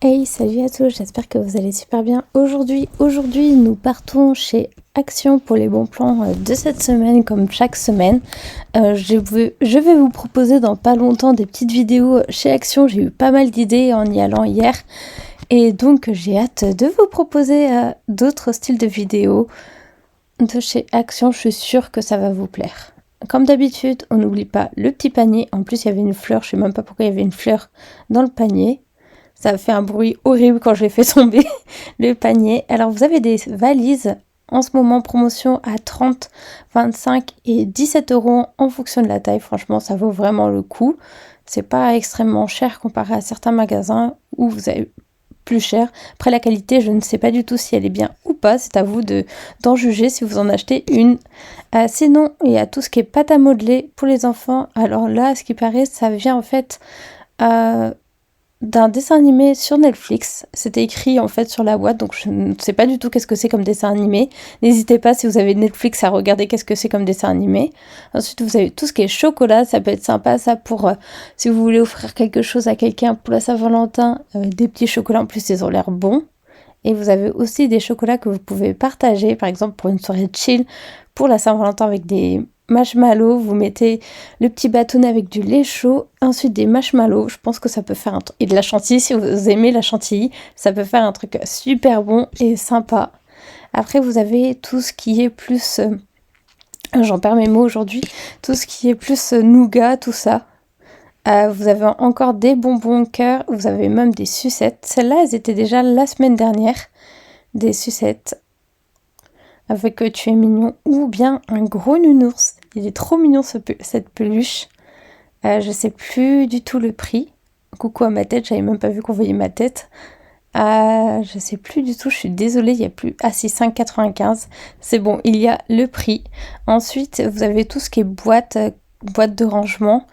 Hey, salut à tous, j'espère que vous allez super bien. Aujourd'hui, nous partons chez Action pour les bons plans de cette semaine, comme chaque semaine. Je vais vous proposer dans pas longtemps des petites vidéos chez Action. J'ai eu pas mal d'idées en y allant hier. Et donc, j'ai hâte de vous proposer d'autres styles de vidéos de chez Action. Je suis sûre que ça va vous plaire. Comme d'habitude, on n'oublie pas le petit panier. En plus, il y avait une fleur, je sais même pas pourquoi il y avait une fleur dans le panier. Ça a fait un bruit horrible quand je l'ai fait tomber, le panier. Alors, vous avez des valises en ce moment promotion à 30, 25 et 17 euros en fonction de la taille. Franchement, ça vaut vraiment le coup. C'est pas extrêmement cher comparé à certains magasins où vous avez plus cher. Après, la qualité, je ne sais pas du tout si elle est bien ou pas. C'est à vous d'en juger si vous en achetez une. Sinon, il y a tout ce qui est pâte à modeler pour les enfants. Alors là, à ce qui paraît, ça vient en fait d'un dessin animé sur Netflix. C'était écrit en fait sur la boîte, donc je ne sais pas du tout qu'est-ce que c'est comme dessin animé. N'hésitez pas, si vous avez Netflix, à regarder qu'est-ce que c'est comme dessin animé. Ensuite, vous avez tout ce qui est chocolat, ça peut être sympa ça pour si vous voulez offrir quelque chose à quelqu'un pour la Saint-Valentin, des petits chocolats, en plus ils ont l'air bons. Et vous avez aussi des chocolats que vous pouvez partager, par exemple pour une soirée chill, pour la Saint-Valentin avec des marshmallows. Vous mettez le petit bâtonnet avec du lait chaud, ensuite des marshmallows. Je pense que ça peut faire un truc. Et de la chantilly, si vous aimez la chantilly, ça peut faire un truc super bon et sympa. Après, vous avez tout ce qui est plus... j'en perds mes mots aujourd'hui. Tout ce qui est plus nougat, tout ça. Vous avez encore des bonbons cœur, vous avez même des sucettes. Celles-là, elles étaient déjà la semaine dernière. Des sucettes avec Tu es mignon ou bien un gros nounours. Il est trop mignon cette peluche. Je sais plus du tout le prix. Coucou à ma tête, j'avais même pas vu qu'on voyait ma tête. Je sais plus du tout, je suis désolée, il y a plus. Ah si, 5,95. C'est bon, il y a le prix. Ensuite, vous avez tout ce qui est boîte de rangement.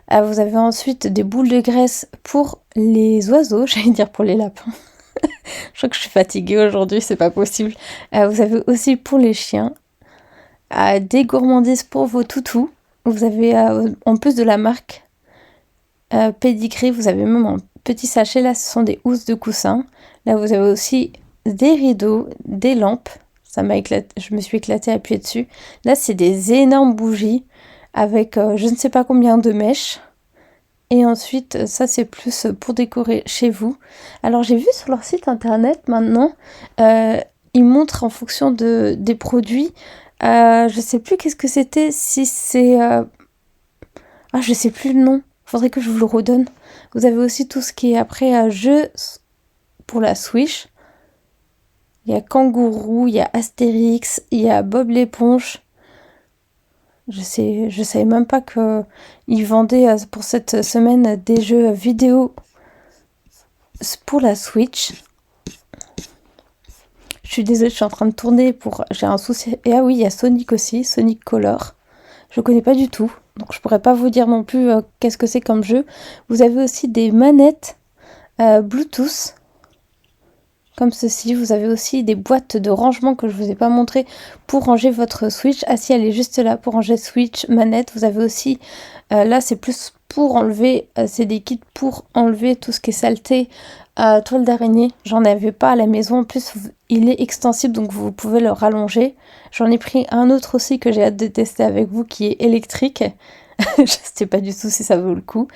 Vous avez ensuite des boules de graisse pour les oiseaux, j'allais dire pour les lapins. Je crois que je suis fatiguée aujourd'hui, c'est pas possible. Vous avez aussi pour les chiens des gourmandises pour vos toutous. Vous avez en plus de la marque Pedigree, vous avez même un petit sachet. Là, ce sont des housses de coussin. Là, vous avez aussi des rideaux, des lampes. Ça m'a éclaté, je me suis éclatée à appuyer dessus. Là, c'est des énormes bougies avec je ne sais pas combien de mèches. Et ensuite, ça c'est plus pour décorer chez vous. Alors j'ai vu sur leur site internet maintenant, ils montrent en fonction des produits. Je sais plus qu'est-ce que c'était, si c'est... Ah, je sais plus le nom, faudrait que je vous le redonne. Vous avez aussi tout ce qui est après jeux pour la Switch. Il y a Kangourou, il y a Astérix, il y a Bob l'éponge. Je savais même pas qu'ils vendaient pour cette semaine des jeux vidéo pour la Switch. Je suis désolée, je suis en train de tourner j'ai un souci. Et ah oui, il y a Sonic aussi, Sonic Color. Je connais pas du tout, donc je pourrais pas vous dire non plus qu'est-ce que c'est comme jeu. Vous avez aussi des manettes Bluetooth. Comme ceci, vous avez aussi des boîtes de rangement que je vous ai pas montré pour ranger votre Switch. Ah si, elle est juste là pour ranger Switch, manette. Vous avez aussi, là c'est plus pour enlever, c'est des kits pour enlever tout ce qui est saleté, toile d'araignée. J'en avais pas à la maison, en plus il est extensible donc vous pouvez le rallonger. J'en ai pris un autre aussi que j'ai hâte de tester avec vous qui est électrique. Je sais pas du tout si ça vaut le coup.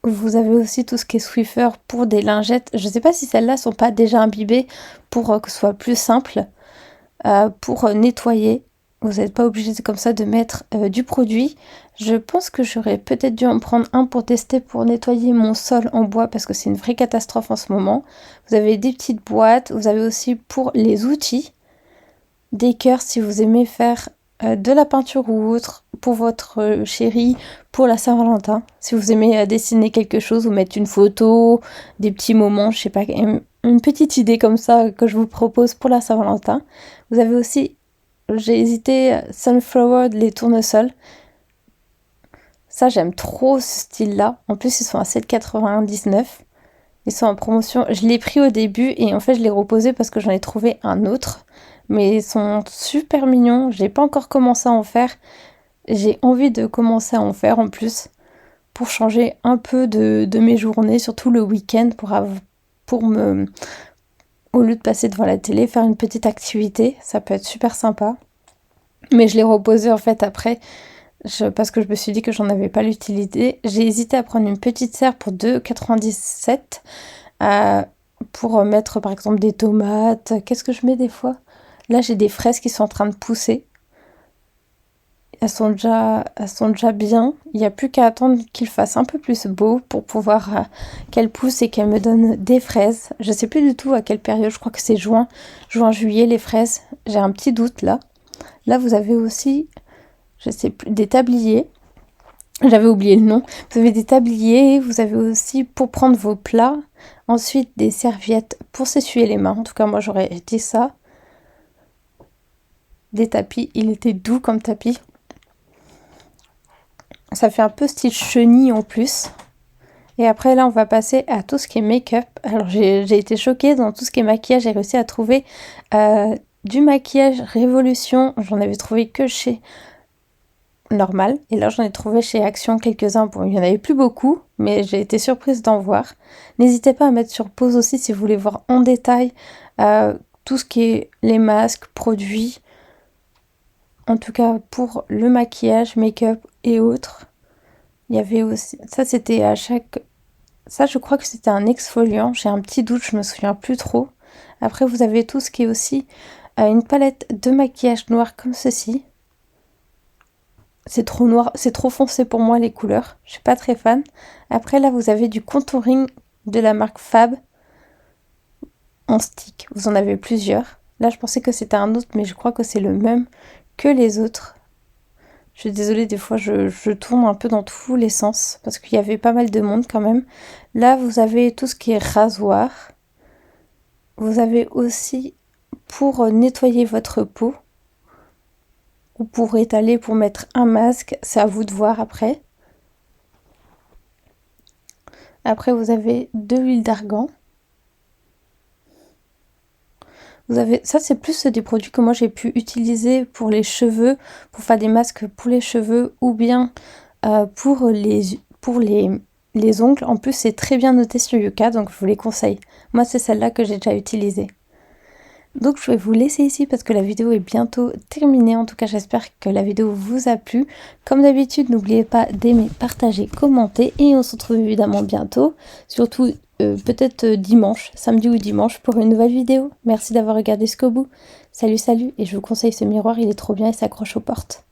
Vous avez aussi tout ce qui est Swiffer pour des lingettes. Je ne sais pas si celles-là sont pas déjà imbibées pour que ce soit plus simple pour nettoyer. Vous n'êtes pas obligé comme ça de mettre du produit. Je pense que j'aurais peut-être dû en prendre un pour tester pour nettoyer mon sol en bois parce que c'est une vraie catastrophe en ce moment. Vous avez des petites boîtes. Vous avez aussi pour les outils des cœurs si vous aimez faire de la peinture ou autre pour votre chérie pour la Saint-Valentin. Si vous aimez dessiner quelque chose ou mettre une photo, des petits moments, je sais pas, une petite idée comme ça que je vous propose pour la Saint-Valentin. Vous avez aussi, j'ai hésité, Sunflower, les tournesols. Ça, j'aime trop ce style-là. En plus, ils sont à 7,99. Ils sont en promotion. Je l'ai pris au début et en fait, je l'ai reposé parce que j'en ai trouvé un autre. Mais ils sont super mignons. J'ai pas encore commencé à en faire. J'ai envie de commencer à en faire en plus. pour changer un peu de mes journées, surtout le week-end, au lieu de passer devant la télé, faire une petite activité. Ça peut être super sympa. Mais je l'ai reposé en fait après, parce que je me suis dit que j'en avais pas l'utilité. J'ai hésité à prendre une petite serre pour 2,97 pour mettre par exemple des tomates. Qu'est-ce que je mets des fois? Là, j'ai des fraises qui sont en train de pousser. Elles sont déjà bien. Il n'y a plus qu'à attendre qu'il fasse un peu plus beau pour pouvoir qu'elles poussent et qu'elles me donnent des fraises. Je sais plus du tout à quelle période. Je crois que c'est juin, juillet les fraises. J'ai un petit doute là. Là, vous avez aussi, je sais plus, des tabliers. J'avais oublié le nom. Vous avez des tabliers. Vous avez aussi pour prendre vos plats. Ensuite, des serviettes pour s'essuyer les mains. En tout cas, moi, j'aurais dit ça. Des tapis. Il était doux comme tapis. Ça fait un peu style chenille en plus. Et après là on va passer à tout ce qui est make-up. Alors j'ai été choquée dans tout ce qui est maquillage. J'ai réussi à trouver du maquillage Révolution. J'en avais trouvé que chez Normal. Et là j'en ai trouvé chez Action quelques-uns. Bon, il n'y en avait plus beaucoup, mais j'ai été surprise d'en voir. N'hésitez pas à mettre sur pause aussi si vous voulez voir en détail tout ce qui est les masques, produits. En tout cas pour le maquillage, make-up et autres. Il y avait aussi... Ça c'était à chaque... Ça je crois que c'était un exfoliant. J'ai un petit doute, je me souviens plus trop. Après vous avez tout ce qui est aussi une palette de maquillage noir comme ceci. C'est trop noir, c'est trop foncé pour moi les couleurs. Je suis pas très fan. Après là vous avez du contouring de la marque Fab en stick. Vous en avez plusieurs. Là je pensais que c'était un autre mais je crois que c'est le même que les autres. Je suis désolée, des fois je tourne un peu dans tous les sens parce qu'il y avait pas mal de monde quand même. Là, vous avez tout ce qui est rasoir. Vous avez aussi pour nettoyer votre peau ou pour étaler, pour mettre un masque. C'est à vous de voir après. Après, vous avez de l'huile d'argan. Ça c'est plus des produits que moi j'ai pu utiliser pour les cheveux, pour faire des masques pour les cheveux ou bien pour les ongles. En plus c'est très bien noté sur Yuka, donc je vous les conseille. Moi c'est celle-là que j'ai déjà utilisée. Donc je vais vous laisser ici parce que la vidéo est bientôt terminée. En tout cas j'espère que la vidéo vous a plu. Comme d'habitude n'oubliez pas d'aimer, partager, commenter et on se retrouve évidemment bientôt. Surtout peut-être dimanche, samedi ou dimanche pour une nouvelle vidéo. Merci d'avoir regardé jusqu'au bout. Salut et je vous conseille ce miroir, il est trop bien et s'accroche aux portes.